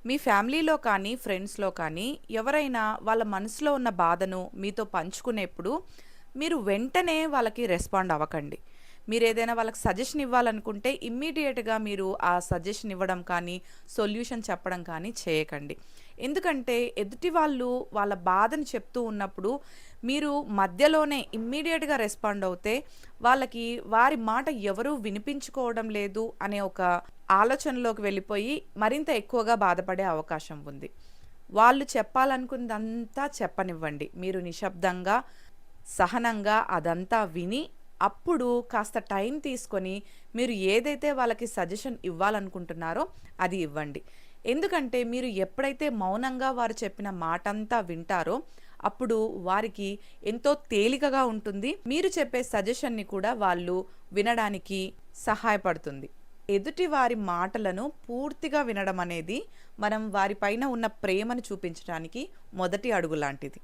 మీ ఫ్యామిలీలో కానీ, ఫ్రెండ్స్‌లో కానీ ఎవరైనా వాళ్ళ మనసులో ఉన్న బాధను మీతో పంచుకునేప్పుడు మీరు వెంటనే వాళ్ళకి రెస్పాండ్ అవ్వకండి. మీరేదైనా వాళ్ళకి సజెషన్ ఇవ్వాలనుకుంటే ఇమ్మీడియేట్‌గా మీరు ఆ సజెషన్ ఇవ్వడం కానీ, సొల్యూషన్ చెప్పడం కానీ చేయకండి. ఎందుకంటే ఎదుటి వాళ్ళు వాళ్ళ బాధను చెప్తూ ఉన్నప్పుడు మీరు మధ్యలోనే ఇమ్మీడియేట్‌గా రెస్పాండ్ అవుతే వాళ్ళకి వారి మాట ఎవరూ వినిపించుకోవడం లేదు అనే ఒక ఆలోచనలోకి వెళ్ళిపోయి మరింత ఎక్కువగా బాధపడే అవకాశం ఉంది. వాళ్ళు చెప్పాలనుకున్నదంతా చెప్పనివ్వండి. మీరు నిశ్శబ్దంగా, సహనంగా అదంతా విని, అప్పుడు కాస్త టైం తీసుకొని మీరు ఏదైతే వాళ్ళకి సజెషన్ ఇవ్వాలనుకుంటున్నారో అది ఇవ్వండి. ఎందుకంటే మీరు ఎప్పుడైతే మౌనంగా వారు చెప్పిన మాటంతా వింటారో, అప్పుడు వారికి ఎంతో తేలికగా ఉంటుంది. మీరు చెప్పే సజెషన్‌ని కూడా వాళ్ళు వినడానికి సహాయపడుతుంది. ఎదుటి వారి మాటలను పూర్తిగా వినడం అనేది మనం వారి పైన ఉన్న ప్రేమను చూపించడానికి మొదటి అడుగు లాంటిది.